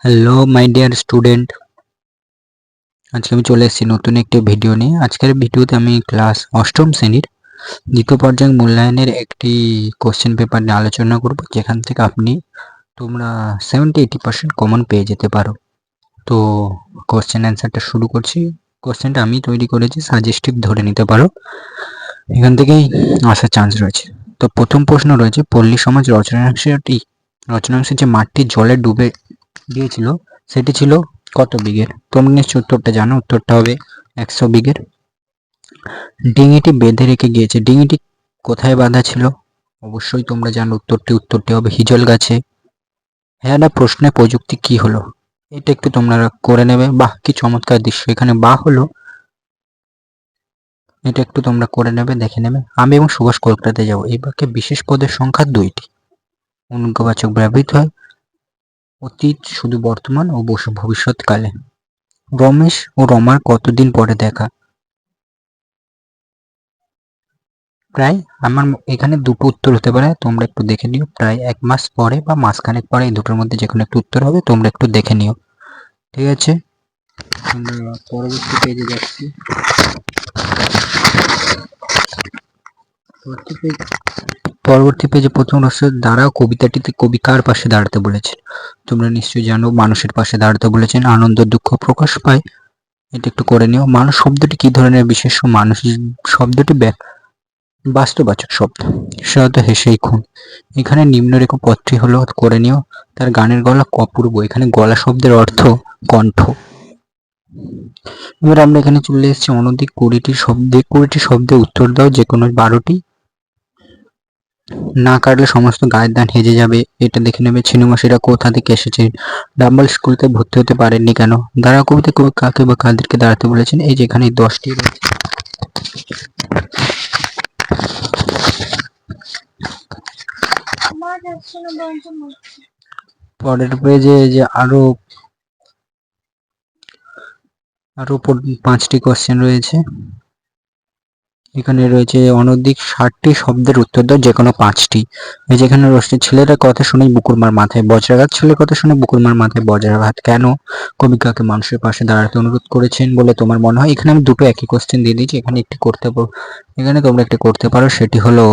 Hello my dear student, আজকে আমি চলে এসেছি নতুন একটি ভিডিও নিয়ে। আজকের ভিডিওতে আমি ক্লাস অষ্টম শ্রেণীর দ্বিতীয় পর্যায়ে মূল্যায়নের একটি কোশ্চেন পেপার নিয়ে আলোচনা করব, যেখান থেকে তোমরা 70-80% কমন পেয়ে যেতে পারো। তো কোশ্চেন অ্যান্সারটা শুরু করছি। কোশ্চেনটা আমি তৈরি করেছি, সাজেস্টিভ ধরে নিতে পারো, এখান থেকেই আসার চান্স রয়েছে। তো প্রথম প্রশ্ন রয়েছে, পল্লী সমাজ রচনাংশে যে মাঠটি জলে ডুবে গিয়েছিল সেটি ছিল কত বিঘের? তোমরা নিশ্চয় উত্তরটা জানো, উত্তরটা হবে 100 বিঘের। ডিঙিটি বেঁধে রেখে গিয়েছে, ডিঙিটি কোথায় বাঁধা ছিল? অবশ্যই তোমরা জানো উত্তরটি হবে হিজল গাছে। হ্যাঁ না, প্রশ্নে প্রযুক্তি কি হলো, এটা একটু তোমরা করে নেবে। বাহ, কি চমৎকার দৃশ্য, এখানে বাহ হলো, এটা একটু তোমরা করে নেবে, দেখে নেবে। আমি এবং সুভাষ কলকাতায় যাব, এই বাক্যে বিশেষ পদের সংখ্যা 2টি। অনুজ্ঞাবাচক ব্যবহৃত হয় অতীত, শুধু বর্তমান ও ভবিষ্যৎকালে। রমেশ ও রমার কতদিন পরে দেখা? প্রায়, আমার এখানে দুটো উত্তর হতে পারে, তোমরা একটু দেখে নিও। প্রায় 1 মাস পরে বা মাসখানেক পরে, এই দুটোর মধ্যে যে কোনো একটা উত্তর হবে, তোমরা একটু দেখে নিও, ঠিক আছে? আমরা পরবর্তী পেজে যাচ্ছি। পরবর্তী পেজে প্রথম রশ্মি দ্বারা কবিতাটিতে কবি কার পাশে দাঁড়াতে বলেছেন? তোমরা নিশ্চয়ই জানো, মানুষের পাশে দাঁড়াতে বলেছেন। আনন্দ দুঃখ প্রকাশ পায়, এটা একটু করে নিও। মানুষ শব্দটি কি ধরনের বিশেষ্য? মানুষ শব্দটি বাস্তববাচক শব্দ। সাধারণত হেসেই খুন। এখানে নিম্নরেখ পদটি হলো, করে নিও, তার গানের গলা অপূর্ব। এখানে গলা শব্দের অর্থ কণ্ঠ। এবার আমরা এখানে চলে এসেছি অনধিক 20টি শব্দে উত্তর দাও, যে কোনো 12টি। না কাটলে সমস্ত গায়ের দান হেজে যাবে, এটা দেখে নেবে। ছিন্নমাসিরা কোথা থেকে এসেছে? ডাম্বল স্কুলতে ভর্তি হতে পারেননি কেন? দ্বারা কবিতা কবি কাকে বা কাদেরকে দাঁড়াতে বলেছেন? এই যেখানে 10টি রয়েছে। পরের পেজে যে আরো 5টি কোশ্চেন রয়েছে। এখানে রয়েছে অনধিক 60টি শব্দের উত্তর দাও, যে কোনো 5টি। এই যেখানে রয়েছে ছেলেটার কথা শুনে বুকুরমার মাথায় বজ্রাঘাত। ছেলের কথা শুনে বুকুরমার মাথায় বজ্রাঘাত কেন? কবি কাকে মানুষের পাশে দাঁড়াতে অনুরোধ করেছেন বলে তোমার মনে হয়? এখানে আমি দুটো একই কোশ্চেন দিয়ে দিয়েছি, এখানে তোমরা একটি করতে পারো, সেটি হলো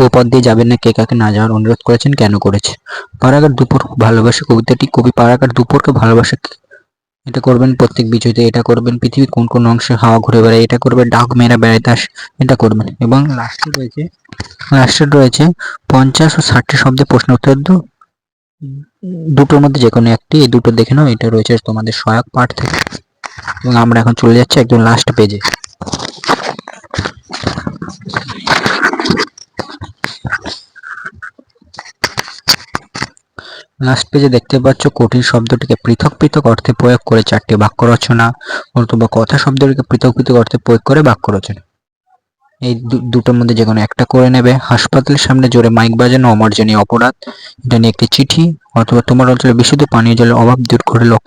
ও পথ দিয়ে যাবেন না, কে কাকে না যাওয়ার অনুরোধ করেছেন, কেন করেছে? পারাগার দুপুর ভালোবাসে কবিতাটি কবি পারাগার দুপুরকে ভালোবাসে, এটা করবেন। প্রত্যেক বিষয়তে এটা করবেন। পৃথিবীর কোন কোন অংশে হাওয়া ঘুরে বেড়ায়, এটা করবেন। ডাক মেরা বেড়াইতে আসে, এটা করবেন। এবং লাস্টে রয়েছে 50 ও 60টি শব্দে প্রশ্ন উত্তর দাও, দুটোর মধ্যে যে কোনো একটি। এই দুটো দেখে নাও, এটা রয়েছে তোমাদের সহায়ক পাঠ থেকে। এবং আমরা এখন চলে যাচ্ছি একদম লাস্ট পেজে। লাস্ট পেজে দেখতে পাচ্ছ কঠিন শব্দটিকে পৃথক পৃথক অর্থে প্রয়োগ করে 4টি বাক্য রচনা, অথবা কথা শব্দটিকে পৃথক পৃথক অর্থে প্রয়োগ করে বাক্য রচনা। এই দুটোর মধ্যে যে কোনো একটা করে নেবে। হাসপাতালের সামনে জোরে মাইক বাজানো অমার্জনীয় অপরাধ, এটা নিয়ে একটি চিঠি। অথবা তোমার অঞ্চলে বিশুদ্ধ পানীয় জলের অভাব দূর করে লোক।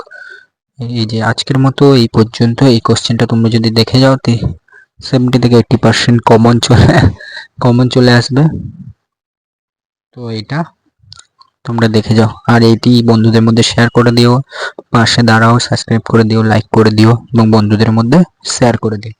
এই যে আজকের মতো এই পর্যন্ত। এই কোশ্চেনটা তোমরা যদি দেখে যাও, 70 থেকে 80% কমন চলে আসবে। তো এটা তোমরা দেখে যাও, আর এইটি বন্ধুদের মধ্যে শেয়ার করে দিও। পাশে দাঁড়াও, সাবস্ক্রাইব করে দিও, লাইক করে দিও এবং বন্ধুদের মধ্যে শেয়ার করে দিও।